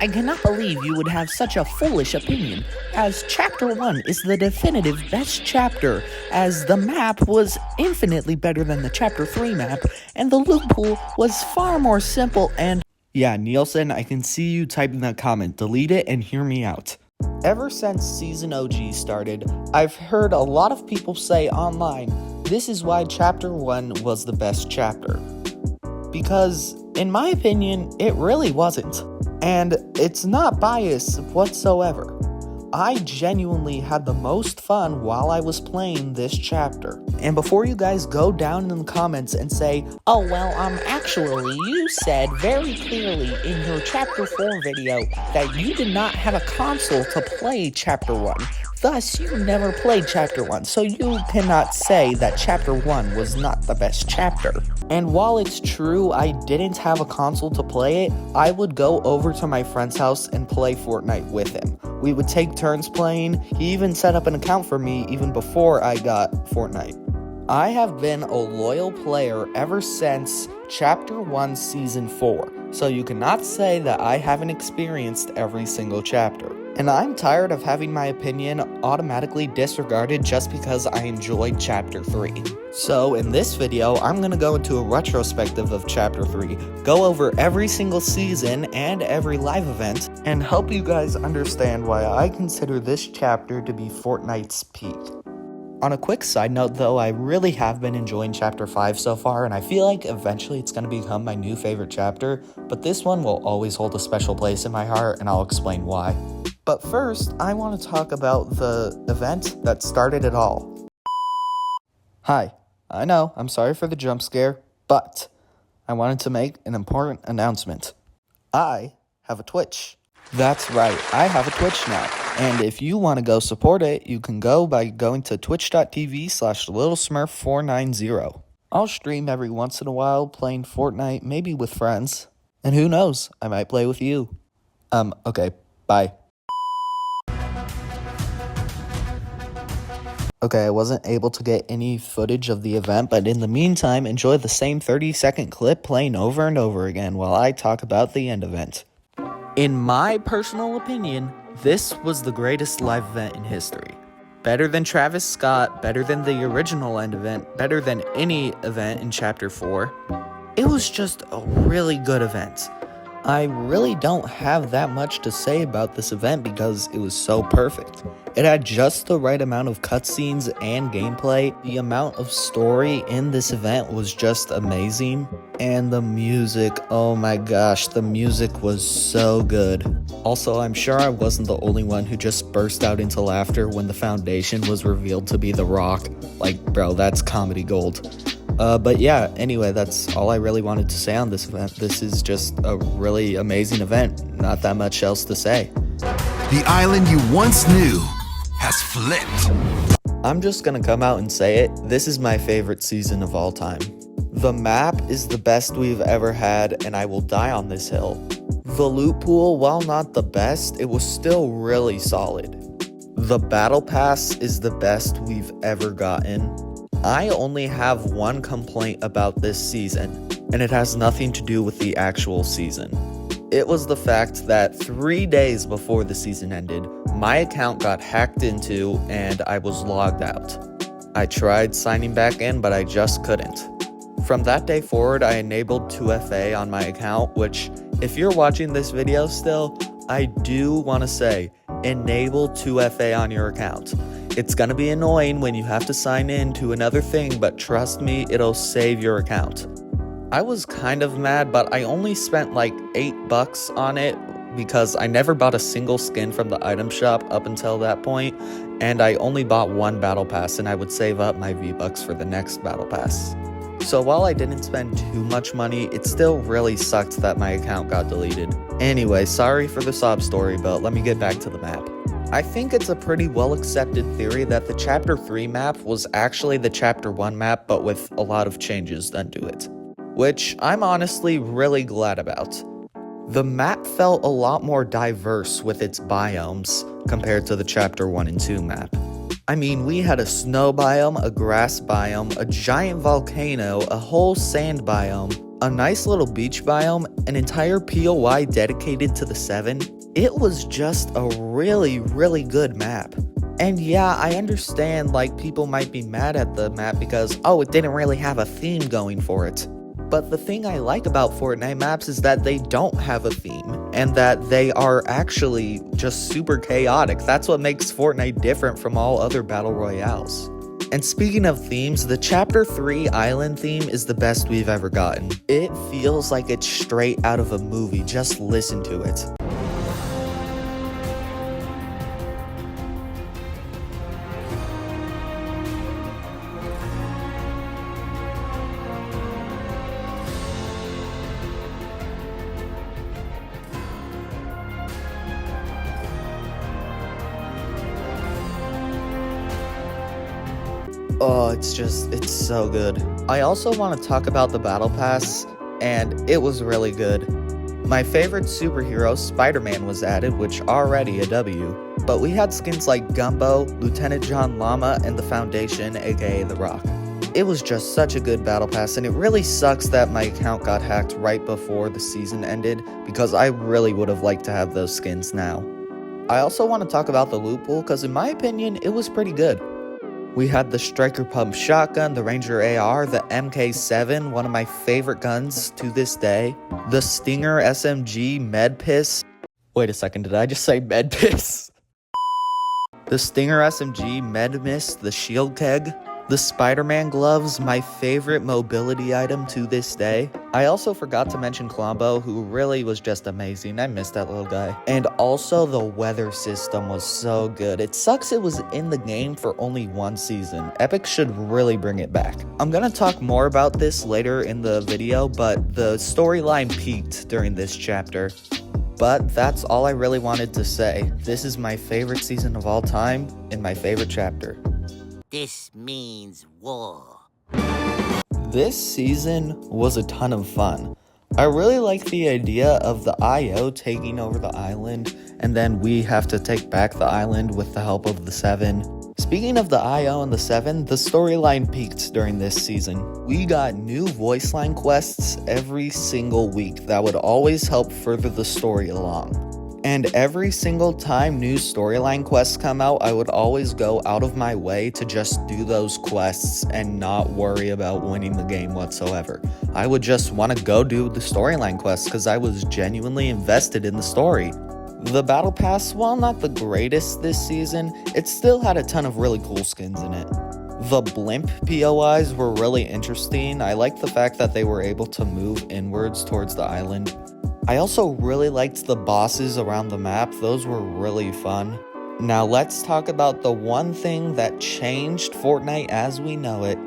I cannot believe you would have such a foolish opinion, as Chapter 1 is the definitive best chapter, as the map was infinitely better than the Chapter 3 map, and the loot pool was far more simple and— Yeah, Nielsen, I can see you typing that comment. Delete it and hear me out. Ever since Season OG started, I've heard a lot of people say online, this is why Chapter 1 was the best chapter. Because, in my opinion, it really wasn't. And it's not bias whatsoever. I genuinely had the most fun while I was playing this chapter. And before you guys go down in the comments and say, oh well, actually, you said very clearly in your Chapter 4 video that you did not have a console to play Chapter 1. Thus, you never played Chapter 1, so you cannot say that Chapter 1 was not the best chapter. And while it's true I didn't have a console to play it, I would go over to my friend's house and play Fortnite with him. We would take turns playing. He even set up an account for me even before I got Fortnite. I have been a loyal player ever since Chapter 1 Season 4, so you cannot say that I haven't experienced every single chapter. And I'm tired of having my opinion automatically disregarded just because I enjoyed Chapter 3. So in this video, I'm going to go into a retrospective of Chapter 3, go over every single season and every live event, and help you guys understand why I consider this chapter to be Fortnite's peak. On a quick side note though, I really have been enjoying Chapter 5 so far, and I feel like eventually it's going to become my new favorite chapter, but this one will always hold a special place in my heart, and I'll explain why. But first, I want to talk about the event that started it all. Hi, I know, I'm sorry for the jump scare, but I wanted to make an important announcement. I have a Twitch. That's right, I have a Twitch now. And if you want to go support it, you can go by going to twitch.tv/littlesmurf490. I'll stream every once in a while playing Fortnite, maybe with friends. And who knows, I might play with you. Okay, bye. Okay, I wasn't able to get any footage of the event, but in the meantime, enjoy the same 30-second clip playing over and over again while I talk about the end event. In my personal opinion, this was the greatest live event in history. Better than Travis Scott, better than the original end event, better than any event in Chapter 4. It was just a really good event. I really don't have that much to say about this event because it was so perfect. It had just the right amount of cutscenes and gameplay. The amount of story in this event was just amazing. And the music, oh my gosh, the music was so good. Also, I'm sure I wasn't the only one who just burst out into laughter when the foundation was revealed to be The Rock. Like, bro, that's comedy gold. But yeah, anyway, that's all I really wanted to say on this event. This is just a really amazing event. Not that much else to say. The island you once knew has flipped. I'm just gonna come out and say it. This is my favorite season of all time. The map is the best we've ever had, and I will die on this hill. The loot pool, while not the best, it was still really solid. The battle pass is the best we've ever gotten. I only have one complaint about this season, and it has nothing to do with the actual season. It was the fact that 3 days before the season ended, my account got hacked into and I was logged out. I tried signing back in, but I just couldn't. From that day forward, I enabled 2FA on my account, which, if you're watching this video still, I do want to say, enable 2FA on your account. It's gonna be annoying when you have to sign in to another thing, but trust me, it'll save your account. I was kind of mad, but I only spent like $8 on it because I never bought a single skin from the item shop up until that point, and I only bought one battle pass, and I would save up my V-Bucks for the next battle pass. So while I didn't spend too much money, it still really sucked that my account got deleted. Anyway, sorry for the sob story, but let me get back to the map. I think it's a pretty well-accepted theory that the Chapter 3 map was actually the Chapter 1 map, but with a lot of changes done to it, which I'm honestly really glad about. The map felt a lot more diverse with its biomes compared to the Chapter 1 and 2 map. I mean, we had a snow biome, a grass biome, a giant volcano, a whole sand biome, a nice little beach biome, an entire POI dedicated to the 7. It was just a really, really good map. And yeah, I understand like people might be mad at the map because, oh, it didn't really have a theme going for it. But the thing I like about Fortnite maps is that they don't have a theme, and that they are actually just super chaotic. That's what makes Fortnite different from all other battle royales. And speaking of themes, the Chapter 3 island theme is the best we've ever gotten. It feels like it's straight out of a movie, just listen to it. Oh, it's so good. I also want to talk about the Battle Pass, and it was really good. My favorite superhero, Spider-Man, was added, which already a W. But we had skins like Gumbo, Lieutenant John Llama, and the Foundation, aka The Rock. It was just such a good Battle Pass, and it really sucks that my account got hacked right before the season ended, because I really would have liked to have those skins now. I also want to talk about the loot pool, because in my opinion, it was pretty good. We had the Striker Pump Shotgun, the Ranger AR, the MK7, one of my favorite guns to this day, the Stinger SMG Med Piss. Wait a second, did I just say Med Piss? The Stinger SMG Med Mist, the Shield Keg, the Spider-Man gloves, my favorite mobility item to this day. I also forgot to mention Klombo, who really was just amazing. I missed that little guy. And also the weather system was so good. It sucks it was in the game for only one season. Epic should really bring it back. I'm gonna talk more about this later in the video, but the storyline peaked during this chapter. But that's all I really wanted to say. This is my favorite season of all time and my favorite chapter. This means war. This season was a ton of fun. I really like the idea of the IO taking over the island, and then we have to take back the island with the help of the 7. Speaking of the IO and the 7, the storyline peaked during this season. We got new voice line quests every single week that would always help further the story along. And every single time new storyline quests come out, I would always go out of my way to just do those quests and not worry about winning the game whatsoever. I would just want to go do the storyline quests because I was genuinely invested in the story. The Battle Pass, while not the greatest this season, it still had a ton of really cool skins in it. The blimp POIs were really interesting. I liked the fact that they were able to move inwards towards the island. I also really liked the bosses around the map. Those were really fun. Now let's talk about the one thing that changed Fortnite as we know it,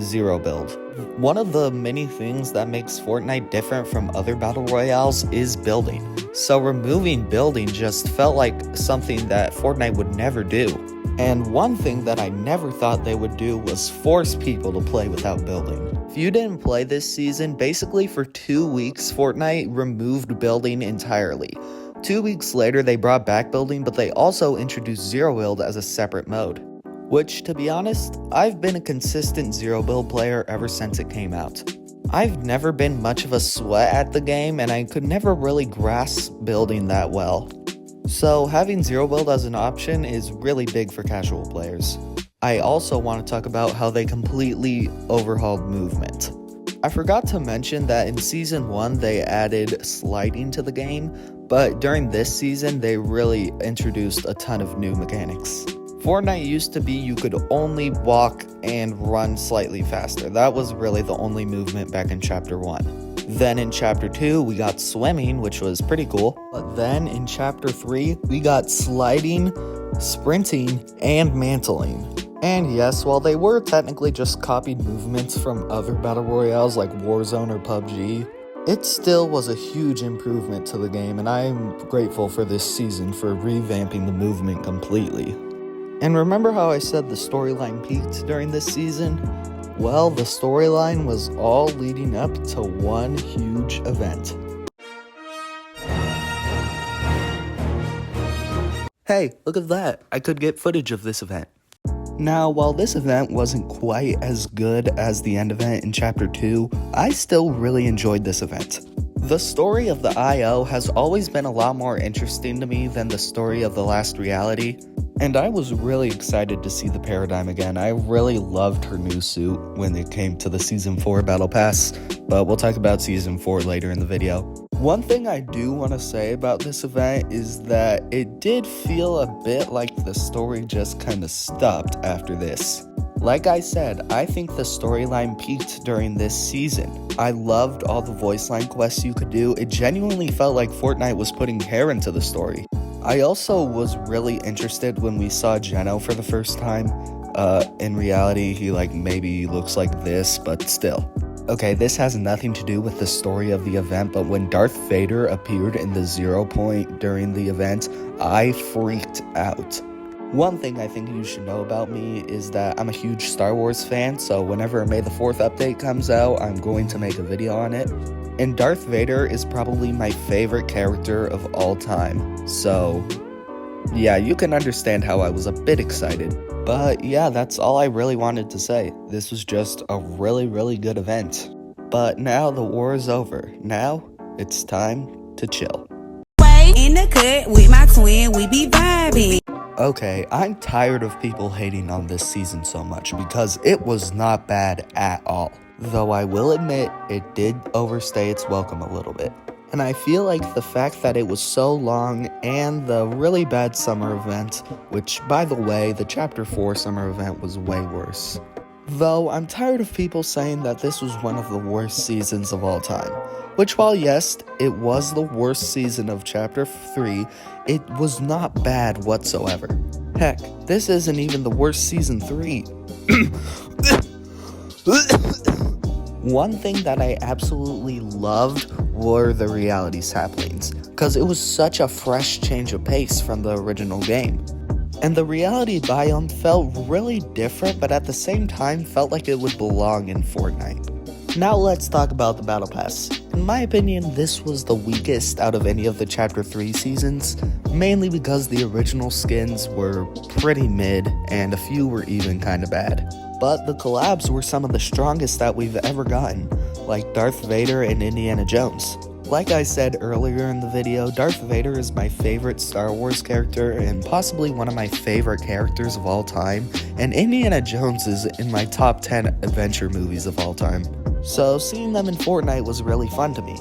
Zero Build. One of the many things that makes Fortnite different from other battle royales is building. So removing building just felt like something that Fortnite would never do. And one thing that I never thought they would do was force people to play without building. If you didn't play this season, basically for 2 weeks, Fortnite removed building entirely. 2 weeks later, they brought back building, but they also introduced Zero Build as a separate mode. Which, to be honest, I've been a consistent Zero Build player ever since it came out. I've never been much of a sweat at the game, and I could never really grasp building that well. So having Zero Build as an option is really big for casual players. I also want to talk about how they completely overhauled movement. I forgot to mention that in Season 1 they added sliding to the game, but during this season they really introduced a ton of new mechanics. Fortnite used to be you could only walk and run slightly faster. That was really the only movement back in Chapter 1. Then in Chapter 2, we got swimming, which was pretty cool. But then in Chapter 3, we got sliding, sprinting, and mantling. And yes, while they were technically just copied movements from other battle royales like Warzone or PUBG, it still was a huge improvement to the game, and I'm grateful for this season for revamping the movement completely. And remember how I said the storyline peaked during this season? Well, the storyline was all leading up to one huge event. Hey, look at that. I could get footage of this event. Now, while this event wasn't quite as good as the end event in Chapter 2, I still really enjoyed this event. The story of the I.O. has always been a lot more interesting to me than the story of the last reality, and I was really excited to see the Paradigm again. I really loved her new suit when it came to the Season 4 Battle Pass, but we'll talk about Season 4 later in the video. One thing I do want to say about this event is that it did feel a bit like the story just kind of stopped after this. Like I said, I think the storyline peaked during this season. I loved all the voice line quests you could do. It genuinely felt like Fortnite was putting care into the story. I also was really interested when we saw Geno for the first time. In reality, he maybe looks like this, but still. Okay, this has nothing to do with the story of the event, but when Darth Vader appeared in the 0 point during the event, I freaked out. One thing I think you should know about me is that I'm a huge Star Wars fan, so whenever a May the 4th update comes out, I'm going to make a video on it. And Darth Vader is probably my favorite character of all time, so yeah, you can understand how I was a bit excited. But yeah, that's all I really wanted to say. This was just a really, really good event. But now the war is over. Now it's time to chill. In the cut with my twin, we be vibing. Okay, I'm tired of people hating on this season so much because it was not bad at all. Though I will admit, it did overstay its welcome a little bit. And I feel like the fact that it was so long and the really bad summer event, which by the way, the Chapter 4 summer event was way worse. Though I'm tired of people saying that this was one of the worst seasons of all time. Which while yes, it was the worst season of Chapter 3, it was not bad whatsoever. Heck, this isn't even the worst Season 3. One thing that I absolutely loved were the reality saplings, because it was such a fresh change of pace from the original game. And the reality biome felt really different, but at the same time felt like it would belong in Fortnite. Now let's talk about the Battle Pass. In my opinion, this was the weakest out of any of the Chapter 3 seasons, mainly because the original skins were pretty mid, and a few were even kinda bad. But the collabs were some of the strongest that we've ever gotten, like Darth Vader and Indiana Jones. Like I said earlier in the video, Darth Vader is my favorite Star Wars character and possibly one of my favorite characters of all time, and Indiana Jones is in my top 10 adventure movies of all time. So seeing them in Fortnite was really fun to me.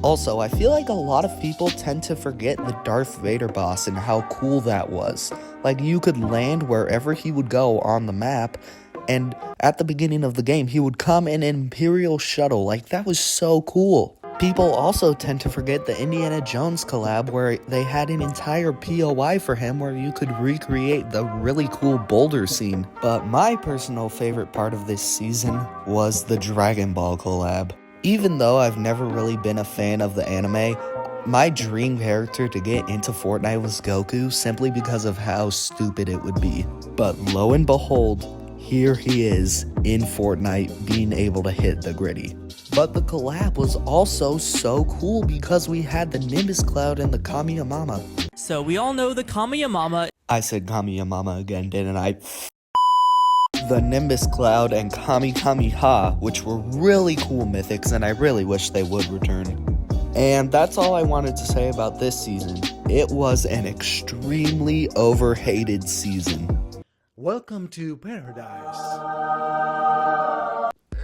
Also, I feel like a lot of people tend to forget the Darth Vader boss and how cool that was. Like, you could land wherever he would go on the map, and at the beginning of the game, he would come in an Imperial shuttle. Like, that was so cool. People also tend to forget the Indiana Jones collab where they had an entire POI for him where you could recreate the really cool boulder scene. But my personal favorite part of this season was the Dragon Ball collab. Even though I've never really been a fan of the anime, my dream character to get into Fortnite was Goku simply because of how stupid it would be. But lo and behold, here he is in Fortnite being able to hit the gritty. But the collab was also so cool because we had the Nimbus Cloud and the Kamiyamama. So we all know the Kamiyamama. I said Kamiyamama again, didn't I? The Nimbus Cloud and Kami Kami Ha, which were really cool mythics, and I really wish they would return. And that's all I wanted to say about this season. It was an extremely overhated season. Welcome to Paradise.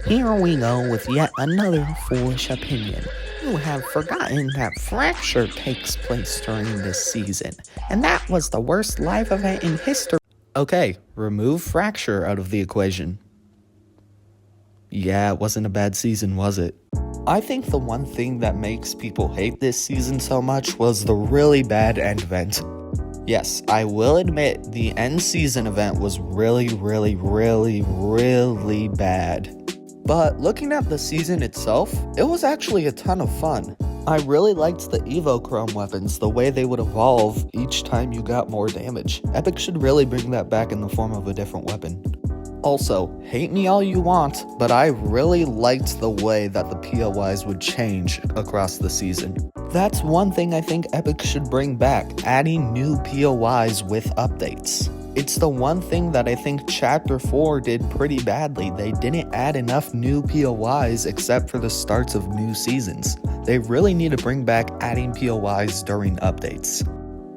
Here we go with yet another foolish opinion. You have forgotten that Fracture takes place during this season, and that was the worst live event in history. Okay, remove Fracture out of the equation. Yeah, it wasn't a bad season, was it? I think the one thing that makes people hate this season so much was the really bad end event. Yes, I will admit the end season event was really bad. But looking at the season itself, it was actually a ton of fun. I really liked the Evo Chrome weapons, the way they would evolve each time you got more damage. Epic should really bring that back in the form of a different weapon. Also, hate me all you want, but I really liked the way that the POIs would change across the season. That's one thing I think Epic should bring back, adding new POIs with updates. It's the one thing that I think Chapter 4 did pretty badly. They didn't add enough new POIs except for the starts of new seasons. They really need to bring back adding POIs during updates.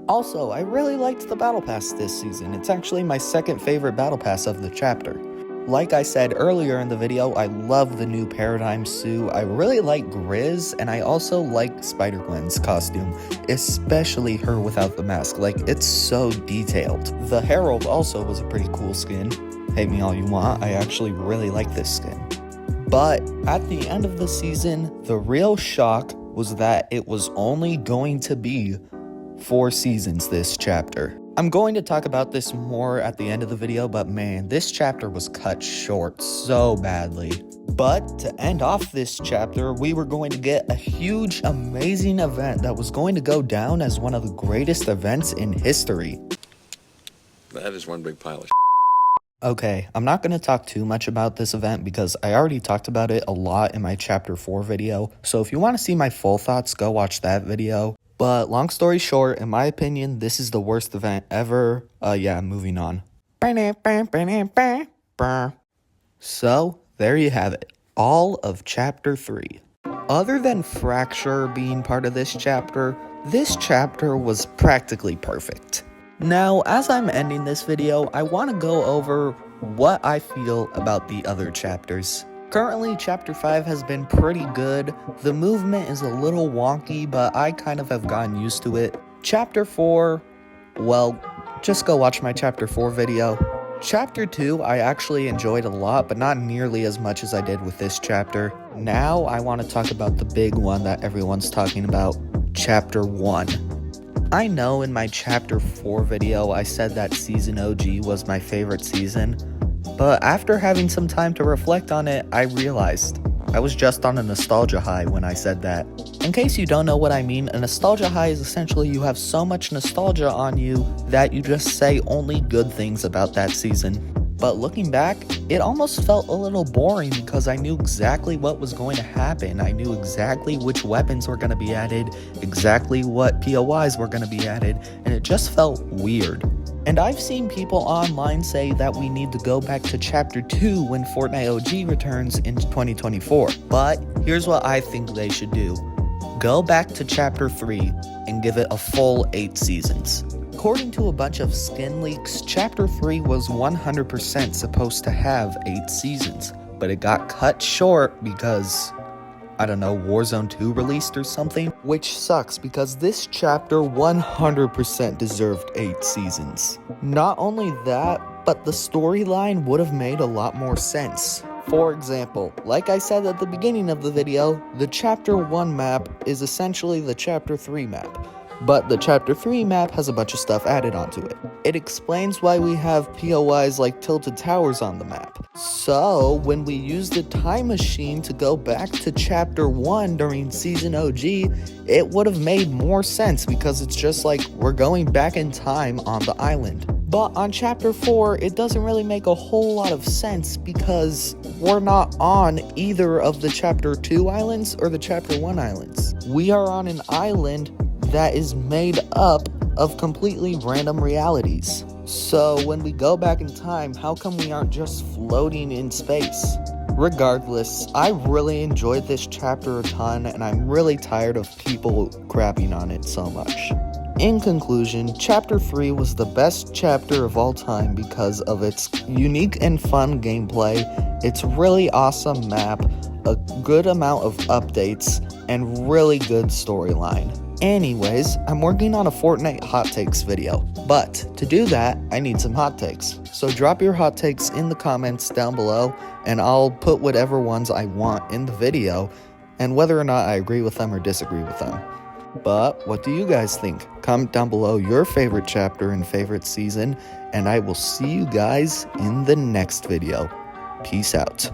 Also, I really liked the Battle Pass this season. It's actually my second favorite Battle Pass of the chapter. Like I said earlier in the video, I love the new Paradigm suit. I really like Grizz, and I also like Spider-Gwen's costume, especially her without the mask. Like, it's so detailed. The Herald also was a pretty cool skin. Hate me all you want, I actually really like this skin. But at the end of the season, the real shock was that it was only going to be 4 seasons this chapter. I'm going to talk about this more at the end of the video, but man, this chapter was cut short so badly. But to end off this chapter, we were going to get a huge, amazing event that was going to go down as one of the greatest events in history. That is one big pile of Okay, I'm not going to talk too much about this event because I already talked about it a lot in my chapter 4 video. So if you want to see my full thoughts, go watch that video. But long story short, in my opinion, this is the worst event ever. Moving on. So, there you have it. All of Chapter 3. Other than Fracture being part of this chapter was practically perfect. Now, as I'm ending this video, I want to go over what I feel about the other chapters. Currently, Chapter 5 has been pretty good. The movement is a little wonky, but I kind of have gotten used to it. Chapter 4, well, just go watch my Chapter 4 video. Chapter 2, I actually enjoyed a lot, but not nearly as much as I did with this chapter. Now, I want to talk about the big one that everyone's talking about, Chapter 1. I know in my Chapter 4 video, I said that Season OG was my favorite season. But after having some time to reflect on it, I realized I was just on a nostalgia high when I said that. In case you don't know what I mean, a nostalgia high is essentially you have so much nostalgia on you that you just say only good things about that season. But looking back, it almost felt a little boring because I knew exactly what was going to happen. I knew exactly which weapons were going to be added, exactly what POIs were going to be added, and it just felt weird. And I've seen people online say that we need to go back to Chapter 2 when Fortnite OG returns in 2024. But here's what I think they should do. Go back to Chapter 3 and give it a full 8 seasons. According to a bunch of skin leaks, Chapter 3 was 100% supposed to have 8 seasons, but it got cut short because, I don't know, Warzone 2 released or something? Which sucks because this chapter 100% deserved 8 seasons. Not only that, but the storyline would have made a lot more sense. For example, like I said at the beginning of the video, the Chapter 1 map is essentially the Chapter 3 map. But the Chapter 3 map has a bunch of stuff added onto it. It explains why we have POIs like tilted towers on the map. So, when we use the time machine to go back to Chapter 1 during Season OG, it would have made more sense because it's just like we're going back in time on the island. But on Chapter 4, it doesn't really make a whole lot of sense because we're not on either of the Chapter 2 islands or the Chapter 1 islands. We are on an island that is made up of completely random realities. So when we go back in time, how come we aren't just floating in space? Regardless, I really enjoyed this chapter a ton, and I'm really tired of people crapping on it so much. In conclusion, Chapter 3 was the best chapter of all time because of its unique and fun gameplay, its really awesome map, a good amount of updates, and really good storyline. Anyways, I'm working on a Fortnite hot takes video, but to do that, I need some hot takes. So drop your hot takes in the comments down below, and I'll put whatever ones I want in the video, and whether or not I agree with them or disagree with them. But what do you guys think? Comment down below your favorite chapter and favorite season, and I will see you guys in the next video. Peace out.